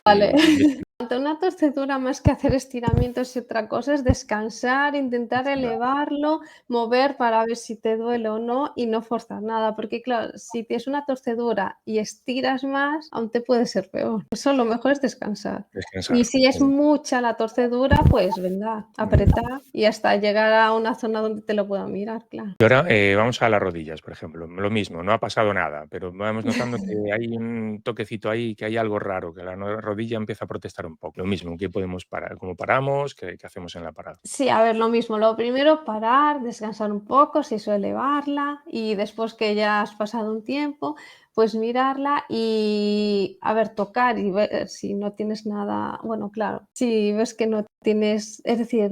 Vale. y Ante una torcedura, más que hacer estiramientos y otra cosa, es descansar, intentar claro, elevarlo, mover para ver si te duele o no y no forzar nada, porque claro, si tienes una torcedura y estiras más, aún te puede ser peor. Eso lo mejor es descansar. Y descansar. si es mucha la torcedura, pues vendar, apretar y hasta llegar a una zona donde te lo puedan mirar, claro. Y ahora, vamos a las rodillas, por ejemplo, lo mismo, no ha pasado nada, pero vamos notando que hay un toquecito ahí, que hay algo raro, que la rodilla empieza a protestar un poco. Lo mismo, ¿qué podemos parar? ¿Cómo paramos? ¿Qué hacemos en la parada? Sí, a ver, lo mismo. Lo primero, parar, descansar un poco, si eso elevarla y después que ya has pasado un tiempo, pues mirarla y, a ver, tocar y ver si no tienes nada. Bueno, claro, si ves que no tienes, es decir,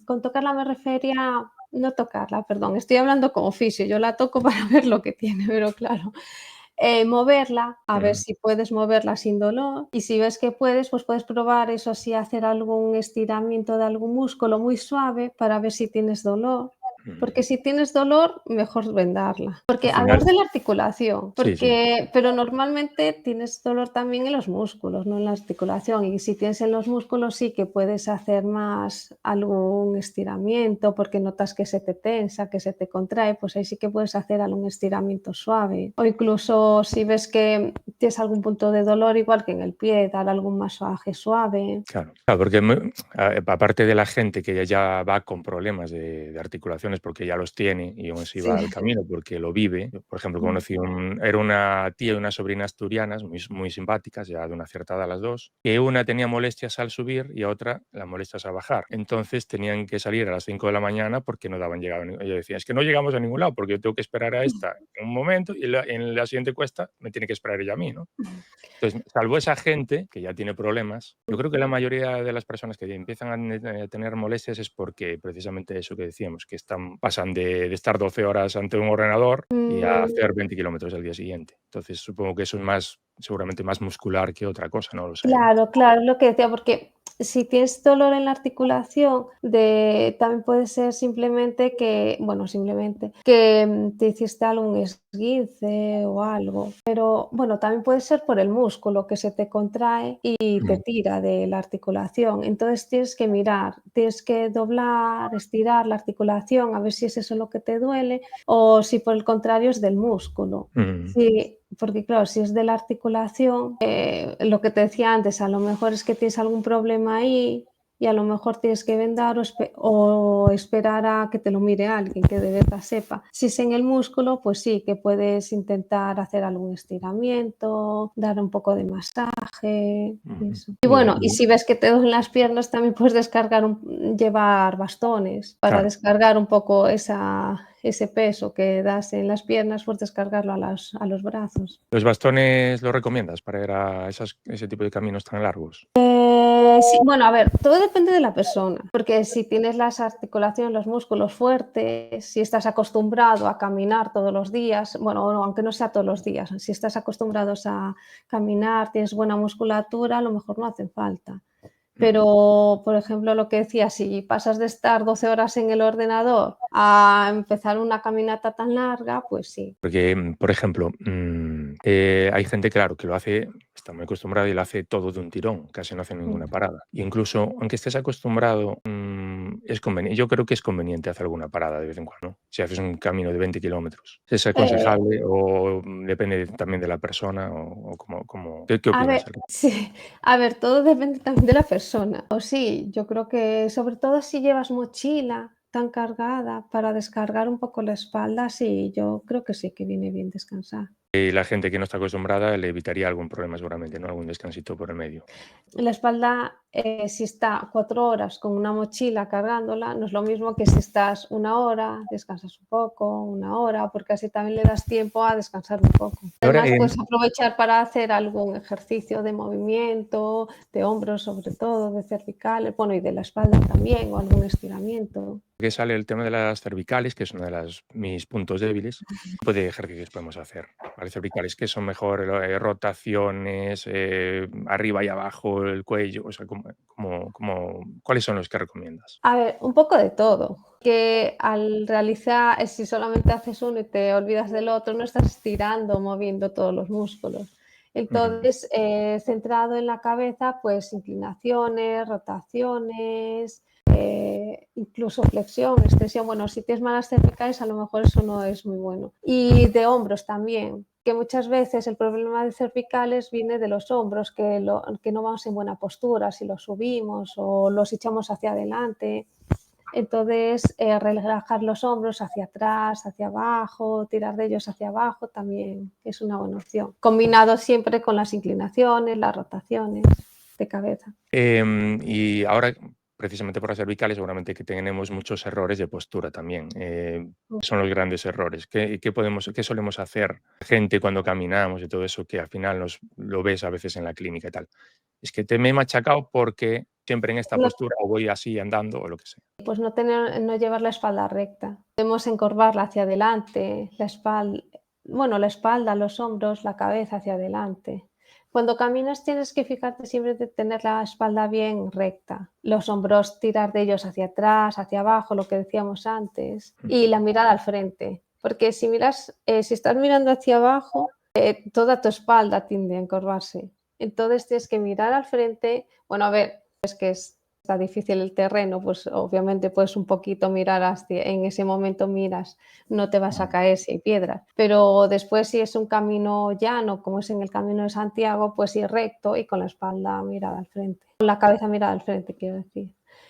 con tocarla me refería, no tocarla, perdón, estoy hablando como fisio, yo la toco para ver lo que tiene, pero claro, moverla, a ver Ujú, si puedes moverla sin dolor y si ves que puedes, pues puedes probar eso sí, hacer algún estiramiento de algún músculo muy suave para ver si tienes dolor, porque ujú. si tienes dolor, mejor vendarla. Al Porque hablas final de la articulación, sí, sí. pero normalmente tienes dolor también en los músculos, no en la articulación, y si tienes en los músculos sí que puedes hacer más algún estiramiento porque notas que se te tensa, que se te contrae, pues ahí sí que puedes hacer algún estiramiento suave. O incluso si ves que tienes algún punto de dolor, igual que en el pie, dar algún masaje suave. Claro, claro, porque aparte de la gente que ya va con problemas de articulaciones porque ya los tiene y aún así va Sí. al camino porque lo vive. Yo, por ejemplo, Mm. conocí era una tía y una sobrina asturianas muy simpáticas, ya de una cierta edad las dos, que una tenía molestias al subir y a otra las molestias al bajar. Entonces tenían que salir a las 5 de la mañana porque no daban llegada. Ella decía, es que no llegamos a ningún lado porque yo tengo que esperar a esta en un momento y en la siguiente cuesta me tiene que esperar ella a mí, ¿no? Entonces, salvo esa gente que ya tiene problemas, yo creo que la mayoría de las personas que empiezan a tener molestias es porque precisamente eso que decíamos, que pasan de estar 12 horas ante un ordenador y a Mm. hacer 20 kilómetros al día siguiente. Entonces, supongo que eso es más, seguramente más muscular que otra cosa, no lo sé, ¿eh? Claro, claro, lo que decía, porque si tienes dolor en la articulación, también puede ser simplemente que, bueno, simplemente que te hiciste algún esguince o algo, pero bueno, también puede ser por el músculo que se te contrae y te Mm, tira de la articulación. Entonces tienes que mirar, tienes que doblar, estirar la articulación, a ver si es eso lo que te duele o si por el contrario es del músculo. mm. Sí, porque claro, si es de la articulación, lo que te decía antes, a lo mejor es que tienes algún problema ahí y a lo mejor tienes que vendar o esperar a que te lo mire alguien que de verdad sepa. Si es en el músculo, pues sí, que puedes intentar hacer algún estiramiento, dar un poco de masaje y Ujú. eso. Y bueno, y si ves que te duelen las piernas, también puedes llevar bastones para Claro. descargar un poco ese peso que das en las piernas, pues descargarlo a los brazos. ¿Los bastones los recomiendas para ir a ese tipo de caminos tan largos? Sí, bueno, a ver, todo depende de la persona, porque si tienes las articulaciones, los músculos fuertes, si estás acostumbrado a caminar todos los días, bueno, no, aunque no sea todos los días, si estás acostumbrados a caminar, tienes buena musculatura, a lo mejor no hacen falta. Ujú. Pero, por ejemplo, lo que decía, si pasas de estar 12 horas en el ordenador a empezar una caminata tan larga, pues sí. Porque, por ejemplo, hay gente, claro, que lo hace, está muy acostumbrada y lo hace todo de un tirón, casi no hace ninguna Mm. parada. Y incluso, aunque estés acostumbrado, yo creo que es conveniente hacer alguna parada de vez en cuando, ¿no? Si haces un camino de 20 kilómetros. ¿Es Eh, aconsejable o depende también de la persona o qué a ver, opinas? sí, a ver, todo depende también de la persona. O sí, yo creo que sobre todo si llevas mochila tan cargada para descargar un poco la espalda, sí, yo creo que sí que viene bien descansar. La gente que no está acostumbrada le evitaría algún problema seguramente, ¿no? Algún descansito por el medio. La espalda, si está 4 horas con una mochila cargándola, no es lo mismo que si estás 1 hora, descansas un poco, 1 hora, porque así también le das tiempo a descansar un poco. Y ahora, Además, puedes aprovechar para hacer algún ejercicio de movimiento, de hombros sobre todo, de cervicales, bueno, y de la espalda también, o algún estiramiento. que sale el tema de las cervicales, que es uno de mis puntos débiles. ¿Qué tipo de ejercicios podemos hacer? ¿Vale? Cervicales, que son mejor rotaciones, arriba y abajo, el cuello, o sea, ¿cuáles son los que recomiendas? A ver, un poco de todo, que al realizar, si solamente haces uno y te olvidas del otro, no estás estirando, moviendo todos los músculos. Ujú. Entonces, centrado en la cabeza, pues inclinaciones, rotaciones, incluso flexión, extensión. Bueno, si tienes malas cervicales, a lo mejor eso no es muy bueno. Y de hombros también, que muchas veces el problema de cervicales viene de los hombros, que no vamos en buena postura, si los subimos o los echamos hacia adelante. Entonces, relajar los hombros hacia atrás, hacia abajo, tirar de ellos hacia abajo también es una buena opción. Combinado siempre con las inclinaciones, las rotaciones de cabeza. Y ahora, precisamente por las cervicales, seguramente que tenemos muchos errores de postura también. Son los grandes errores. ¿Qué solemos hacer gente cuando caminamos y todo eso que al final lo ves a veces en la clínica y tal? Es que me he machacado porque siempre en esta No, postura o voy así andando o lo que sea. pues no llevar la espalda recta. Podemos encorvarla hacia adelante, la espalda, los hombros, la cabeza hacia adelante. Cuando caminas tienes que fijarte siempre de tener la espalda bien recta, los hombros tirar de ellos hacia atrás, hacia abajo, lo que decíamos antes, y la mirada al frente. Porque si estás mirando hacia abajo, toda tu espalda tiende a encorvarse. Entonces tienes que mirar al frente. Bueno, a ver, es que está difícil el terreno, pues obviamente puedes un poquito mirar en ese momento miras, no te vas a caer si hay piedras, pero después si es un camino llano, como es en el Camino de Santiago, pues ir recto y con la espalda mirada al frente, con la cabeza mirada al frente, quiero decir.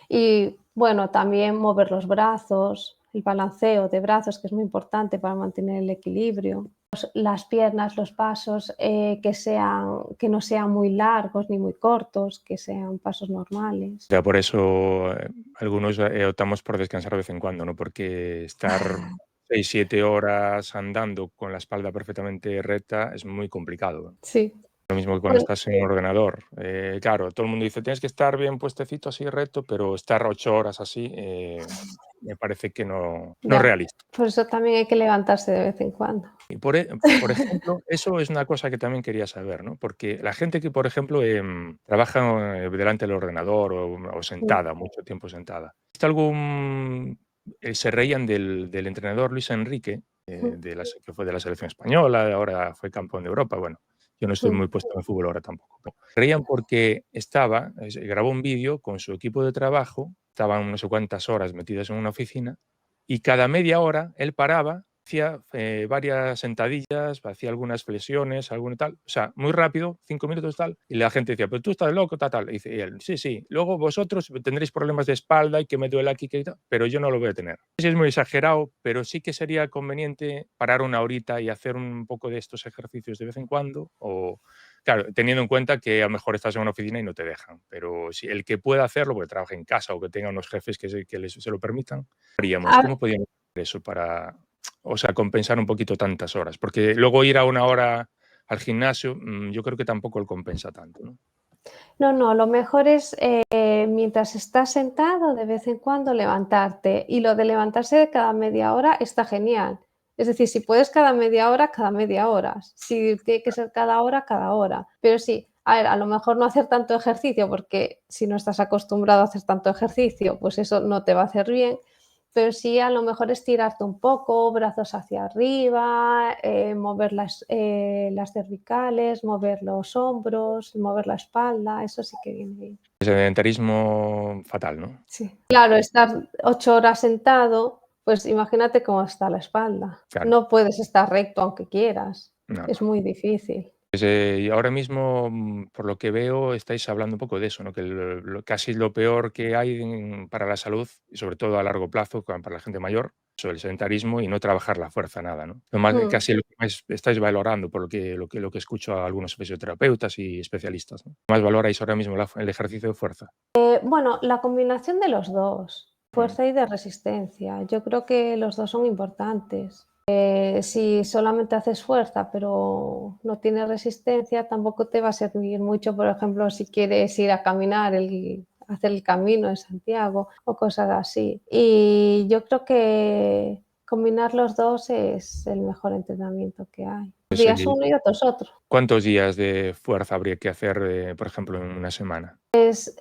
Y bueno, también mover los brazos, el balanceo de brazos, que es muy importante para mantener el equilibrio. Las piernas, los pasos, que no sean muy largos ni muy cortos, que sean pasos normales. O sea, por eso algunos optamos por descansar de vez en cuando, ¿no? Porque estar 6, 7 horas andando con la espalda perfectamente recta es muy complicado. Sí. Lo mismo que cuando Bueno, estás en un ordenador. Claro, todo el mundo dice, tienes que estar bien puestecito así recto, pero estar 8 horas así, me parece que no es ya, realista. por eso también hay que levantarse de vez en cuando. Y por ejemplo, eso es una cosa que también quería saber, ¿no? Porque la gente que, por ejemplo, trabaja delante del ordenador o Mm, sentada, mucho tiempo sentada. ¿Visto algún se reían del entrenador Luis Enrique, mm, que fue de la selección española, ahora fue campeón de Europa, bueno, yo no estoy mm, muy puesto en el fútbol ahora tampoco. Se reían porque grabó un vídeo con su equipo de trabajo, estaban no sé cuántas horas metidos en una oficina, y cada media hora él paraba, hacía varias sentadillas, hacía algunas flexiones, algún tal, o sea, muy rápido, 5 minutos tal, y la gente decía, pero tú estás loco, tal, tal. Y dice y él, sí, sí, luego vosotros tendréis problemas de espalda y que me duele aquí, que tal, pero yo no lo voy a tener. Sí es muy exagerado, pero sí que sería conveniente parar una horita y hacer un poco de estos ejercicios de vez en cuando, o claro, teniendo en cuenta que a lo mejor estás en una oficina y no te dejan, pero si el que pueda hacerlo, porque trabaja en casa o que tenga unos jefes se lo permitan, haríamos? a ¿Cómo podíamos hacer eso para, o sea, compensar un poquito tantas horas? Porque luego ir a una hora al gimnasio, yo creo que tampoco lo compensa tanto, ¿no? No, no, lo mejor es, mientras estás sentado, de vez en cuando levantarte. Y lo de levantarse cada media hora está genial. Es decir, si puedes cada media hora, cada media hora. Si tiene que ser cada hora, cada hora. Pero sí, a ver, a lo mejor no hacer tanto ejercicio, porque si no estás acostumbrado a hacer tanto ejercicio, pues eso no te va a hacer bien. Pero sí, a lo mejor estirarte un poco, brazos hacia arriba, mover las cervicales, mover los hombros, mover la espalda, eso sí que viene bien. El sedentarismo fatal, ¿no? Sí. Claro, estar 8 horas sentado, pues imagínate cómo está la espalda. Claro, No puedes estar recto aunque quieras, no, es no. muy difícil. Pues, y ahora mismo, por lo que veo, estáis hablando un poco de eso, ¿no? Que casi lo peor que hay para la salud, y sobre todo a largo plazo, para la gente mayor, eso, el sedentarismo y no trabajar la fuerza, nada, ¿no? Lo más, Mm. casi lo que más estáis valorando, por lo que escucho a algunos fisioterapeutas y especialistas, ¿no? Más valoráis ahora mismo el ejercicio de fuerza. Bueno, la combinación de los 2, Mm. fuerza y de resistencia. Yo creo que los 2 son importantes. Si solamente haces fuerza, pero no tienes resistencia, tampoco te va a servir mucho, por ejemplo, si quieres ir a caminar, hacer el Camino de Santiago o cosas así. Y yo creo que combinar los 2 es el mejor entrenamiento que hay. Pues, Días uno y otros otro. ¿cuántos días de fuerza habría que hacer, por ejemplo, en una semana? 3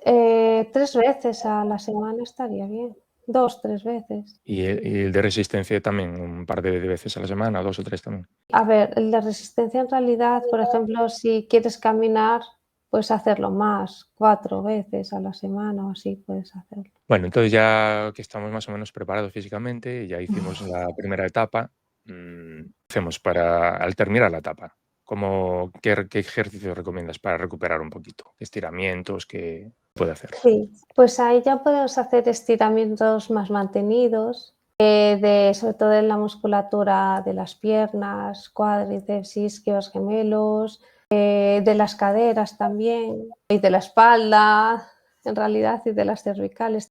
veces a la semana estaría bien. 2, 3 veces. Y el de resistencia también, un par de veces a la semana, 2 o 3 también. A ver, el de resistencia en realidad, por ejemplo, si quieres caminar, puedes hacerlo más, 4 veces a la semana o así puedes hacerlo. Bueno, entonces ya que estamos más o menos preparados físicamente, ya hicimos la primera etapa, hacemos para al terminar la etapa, ¿qué ejercicios recomiendas para recuperar un poquito? ¿Qué estiramientos, qué puede hacer? Sí, pues ahí ya podemos hacer estiramientos más mantenidos, sobre todo en la musculatura de las piernas, cuádriceps, isquios, gemelos, de las caderas también, y de la espalda, en realidad, y de las cervicales.